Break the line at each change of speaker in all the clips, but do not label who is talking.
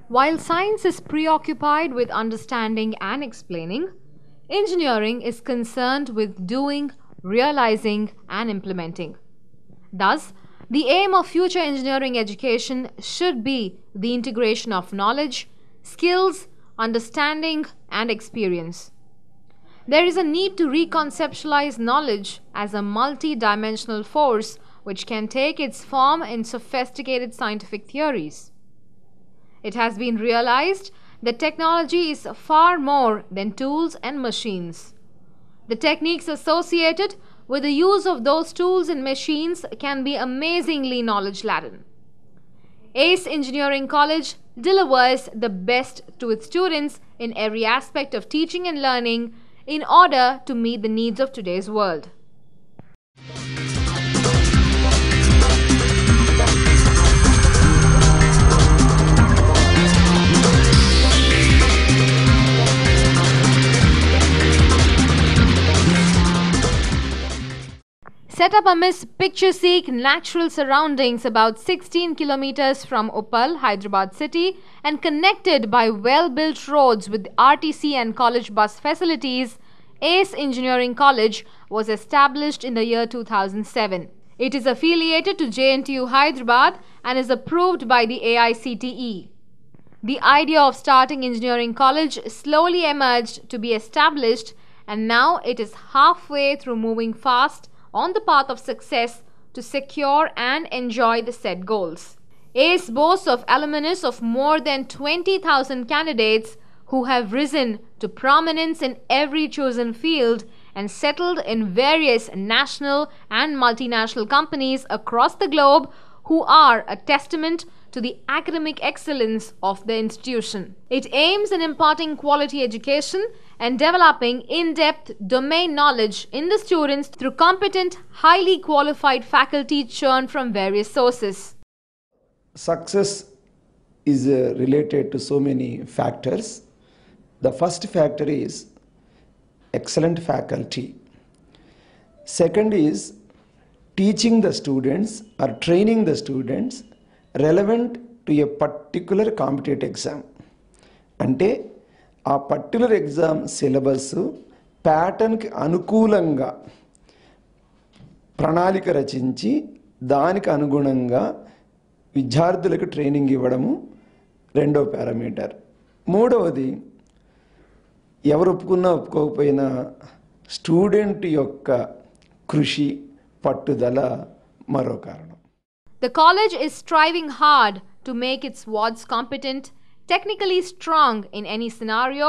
While science is preoccupied with understanding and explaining, engineering is concerned with doing, realizing, and implementing. Thus, the aim of future engineering education should be the integration of knowledge, skills, understanding, and experience. There is a need to reconceptualize knowledge as a multi-dimensional force which can take its form in sophisticated scientific theories. It has been realized that technology is far more than tools and machines. The techniques associated with the use of those tools and machines can be amazingly knowledge-laden. ACE Engineering College delivers the best to its students in every aspect of teaching and learning in order to meet the needs of today's world. Set up amidst picturesque natural surroundings about 16 kilometers from Uppal, Hyderabad city, and connected by well-built roads with RTC and college bus facilities, ACE Engineering College was established in the year 2007. It is affiliated to JNTU Hyderabad and is approved by the AICTE. The idea of starting engineering college slowly emerged to be established, and now it is halfway through moving fast on the path of success to secure and enjoy the set goals. ACE boasts of alumnus of more than 20,000 candidates who have risen to prominence in every chosen field and settled in various national and multinational companies across the globe, who are a testament to the academic excellence of the institution. It aims in imparting quality education and developing in-depth domain knowledge in the students through competent, highly qualified faculty churned from various sources.
Success is related to so many factors. The first factor is excellent faculty. Second is teaching the students or training the students relevant to a particular competitive exam. అంటే ఆ particular exam syllabus ప్యాటర్న్కి అనుకూలంగా ప్రణాళిక రచించి దానికి అనుగుణంగా విద్యార్థులకు training ఇవ్వడము రెండో పారామీటర్. మూడవది ఎవరు ఒప్పుకున్నా ఒప్పుకోకపోయినా స్టూడెంట్ యొక్క కృషి పట్టుదల మరో కారణం.
The college is striving hard to make its wards competent, technically strong in any scenario,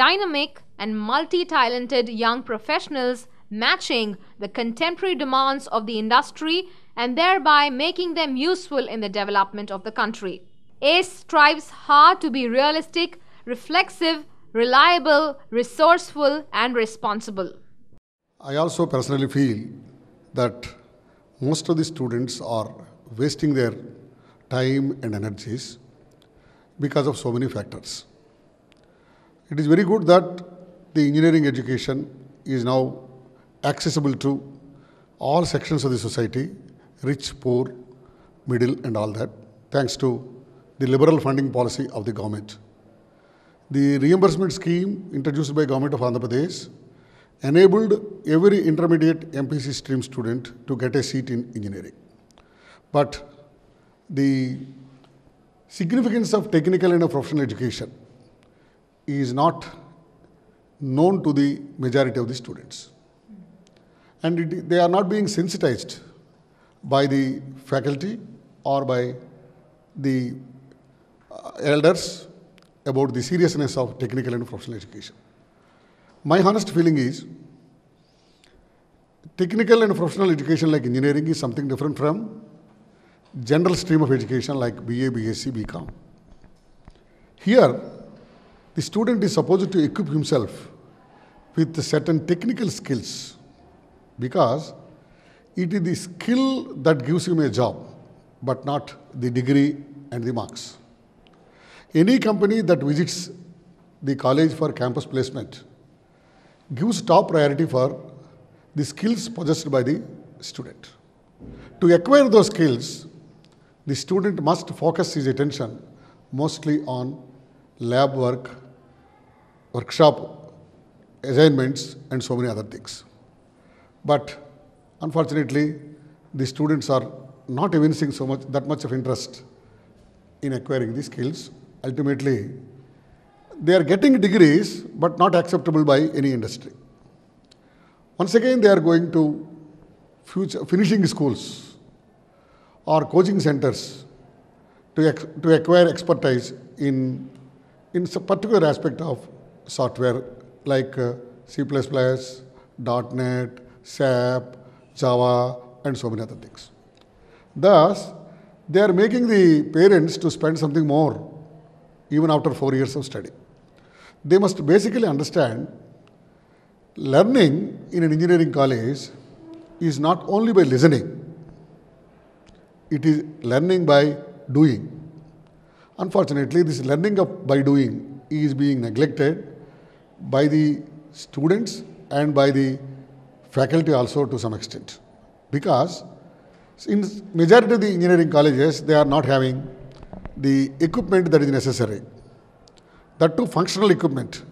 dynamic and multi-talented young professionals matching the contemporary demands of the industry and thereby making them useful in the development of the country. ACE strives hard to be realistic, reflexive, reliable, resourceful and responsible.
I also personally feel that most of the students are wasting their time and energies because of so many factors. It is very good that the engineering education is now accessible to all sections of the society, rich, poor, middle and all that, thanks to the liberal funding policy of the government. The reimbursement scheme introduced by Government of Andhra Pradesh enabled every intermediate MPC stream student to get a seat in engineering. But the significance of technical and professional education is not known to the majority of the students. And they are not being sensitized by the faculty or by the elders about the seriousness of technical and professional education. My honest feeling is technical and professional education like engineering is something different from general stream of education like BA, BSc, BCom. Here, the student is supposed to equip himself with certain technical skills because it is the skill that gives him a job, but not the degree and the marks. Any company that visits the college for campus placement gives top priority for the skills possessed by the student. To acquire those skills, the student must focus his attention mostly on lab work, workshop assignments, and so many other things. But unfortunately, the students are not evincing that much of interest in acquiring these skills. Ultimately, they are getting degrees but not acceptable by any industry. Once again, they are going to finishing schools or coaching centers to acquire expertise in some particular aspect of software like C++, .NET, SAP, Java, and so many other things. Thus, they are making the parents to spend something more even after 4 years of study. They must basically understand learning in an engineering college is not only by listening, it is learning by doing. Unfortunately, this learning by doing is being neglected by the students and by the faculty also to some extent. Because in majority of the engineering colleges, they are not having the equipment that is necessary. That too functional equipment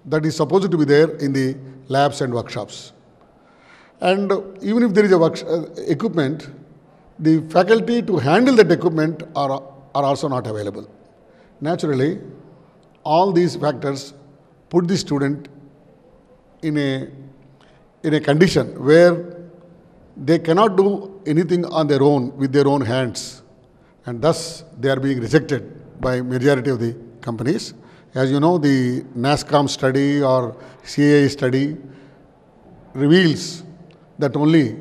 that is supposed to be there in the labs and workshops. And even if there is a equipment, the faculty to handle that equipment are also not available. Naturally, all these factors put the student in a condition where they cannot do anything on their own with their own hands, and thus they are being rejected by majority of the companies. As you know, the NASSCOM study or CAI study reveals that only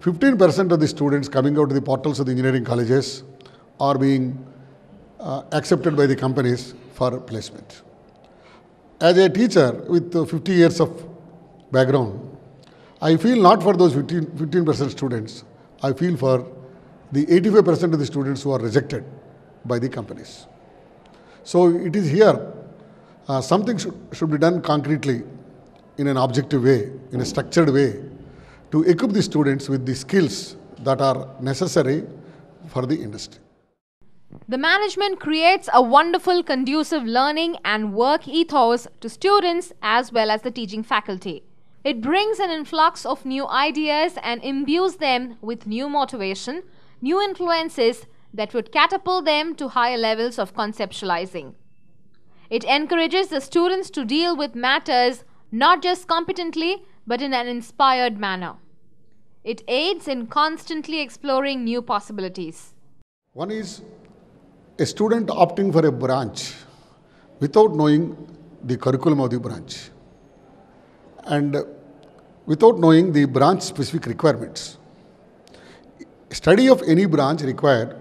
15% of the students coming out of the portals of the engineering colleges are being accepted by the companies for placement. As a teacher with 50 years of background, I feel not for those 15% students, I feel for the 85% of the students who are rejected by the companies. So it is here, something should be done concretely in an objective way, in a structured way, to equip the students with the skills that are necessary for the industry.
The management creates a wonderful, conducive learning and work ethos to students as well as the teaching faculty. It brings an influx of new ideas and imbues them with new motivation, new influences that would catapult them to higher levels of conceptualizing. It encourages the students to deal with matters not just competently but in an inspired manner. It aids in constantly exploring new possibilities.
One is a student opting for a branch without knowing the curriculum of the branch and without knowing the branch specific requirements. Study of any branch require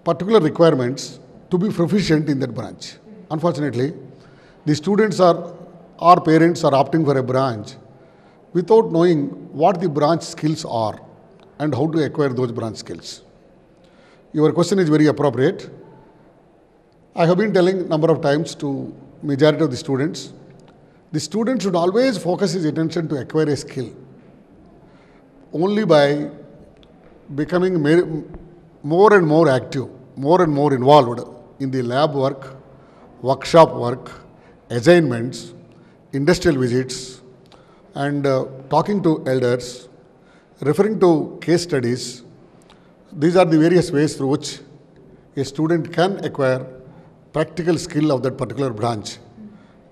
particular requirements to be proficient in that branch. Unfortunately, the students or parents are opting for a branch without knowing what the branch skills are and how to acquire those branch skills. Your question is very appropriate. I have been telling number of times to majority of the student should always focus his attention to acquire a skill. Only by becoming more and more active, more and more involved in the lab work, workshop work, assignments, industrial visits, and talking to elders, referring to case studies. These are the various ways through which a student can acquire practical skill of that particular branch.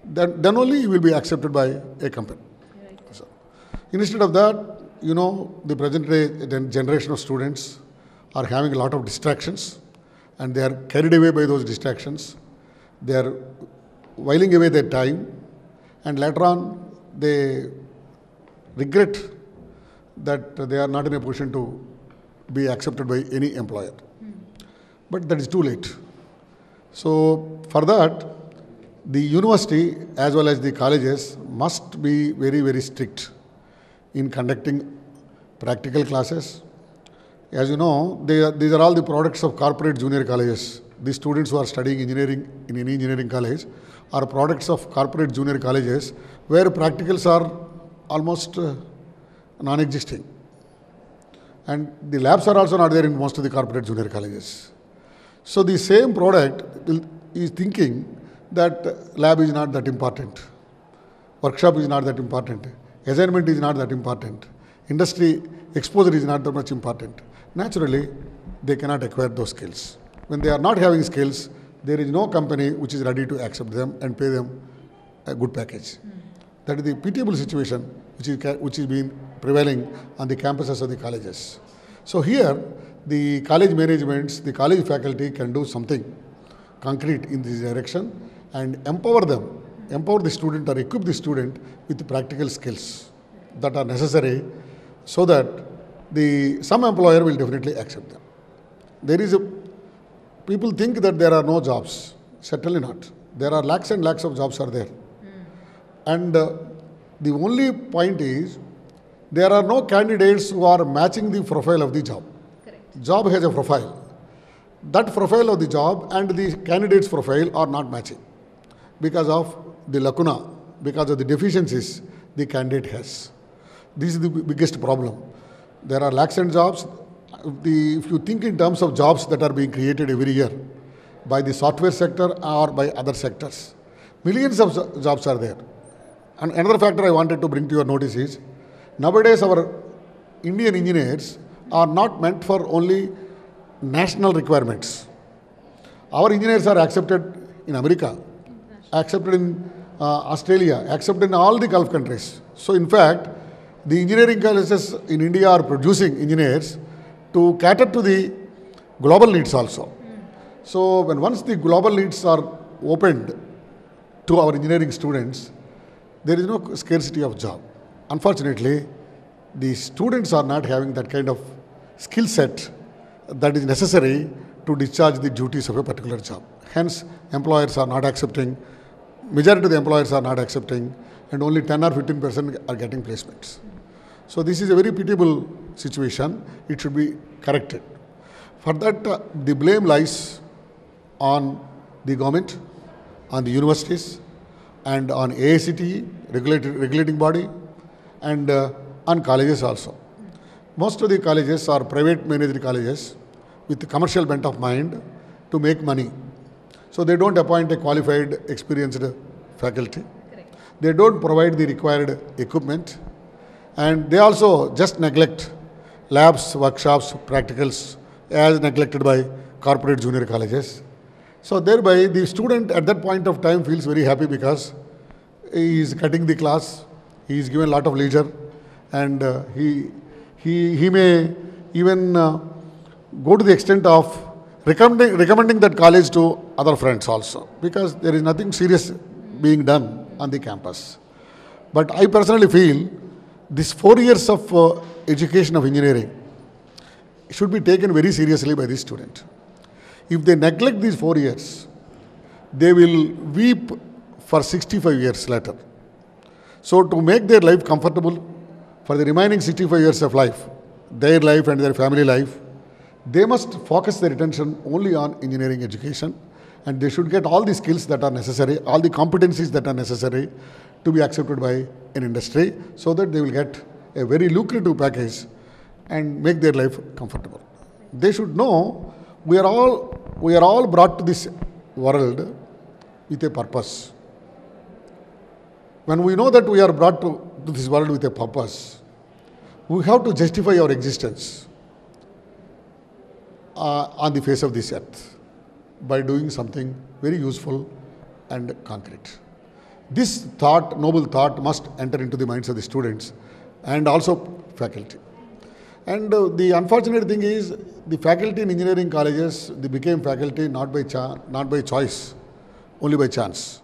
Then only he will be accepted by a company. Right. So, instead of that, you know, the present day generation of students are having a lot of distractions and they are carried away by those distractions. They are whiling away their time and later on they regret that they are not in a position to be accepted by any employer. But that is too late. So for that, the university as well as the colleges must be very, very strict in conducting practical classes. As you know, these are all the products of corporate junior colleges. The students who are studying engineering in any engineering college are products of corporate junior colleges where practicals are almost non-existing. And the labs are also not there in most of the corporate junior colleges. So the same product is thinking that lab is not that important, workshop is not that important, assignment is not that important, industry exposure is not that much important. Naturally, they cannot acquire those skills. When they are not having skills, there is no company which is ready to accept them and pay them a good package. That is the pitiable situation which is being prevailing on the campuses of the colleges. So here, the college managements, the college faculty can do something concrete in this direction and empower them, empower the student or equip the student with practical skills that are necessary so that some employer will definitely accept them. People think that there are no jobs. Certainly not. There are lakhs and lakhs of jobs are there. And the only point is, there are no candidates who are matching the profile of the job. Correct. Job has a profile. That profile of the job and the candidate's profile are not matching because of the lacuna, because of the deficiencies the candidate has. This is the biggest problem. There are lakhs and jobs. If you think in terms of jobs that are being created every year by the software sector or by other sectors, millions of jobs are there. And another factor I wanted to bring to your notice is, nowadays our Indian engineers are not meant for only national requirements. Our engineers are accepted in America, accepted in Australia, accepted in all the Gulf countries. So in fact, the engineering colleges in India are producing engineers to cater to the global needs also. So once the global needs are opened to our engineering students, there is no scarcity of job. Unfortunately, the students are not having that kind of skill set that is necessary to discharge the duties of a particular job. Hence, employers are not accepting, majority of the employers are not accepting, and only 10 or 15% are getting placements. So this is a very pitiable situation. It should be corrected. For that, the blame lies on the government, on the universities, and on AICTE, regulating body, and on colleges also. Most of the colleges are private managed colleges with commercial bent of mind to make money. So they don't appoint a qualified, experienced faculty. Correct. They don't provide the required equipment. And they also just neglect labs, workshops, practicals as neglected by corporate junior colleges. So thereby the student at that point of time feels very happy because he is cutting the class, he is given a lot of leisure, and he may even go to the extent of recommending that college to other friends also, because there is nothing serious being done on the campus. But I personally feel this 4 years of education of engineering should be taken very seriously by this student. If they neglect these 4 years, they will weep for 65 years later. So to make their life comfortable for the remaining 65 years of life, their life and their family life, they must focus their attention only on engineering education, and they should get all the skills that are necessary, all the competencies that are necessary to be accepted by an industry, so that they will get a very lucrative package and make their life comfortable. They should know we are all brought to this world with a purpose. When we know that we are brought to this world with a purpose, we have to justify our existence on the face of this earth by doing something very useful and concrete. This thought, noble thought, must enter into the minds of the students and also faculty. And the unfortunate thing is, the faculty in engineering colleges, they became faculty not by choice, only by chance.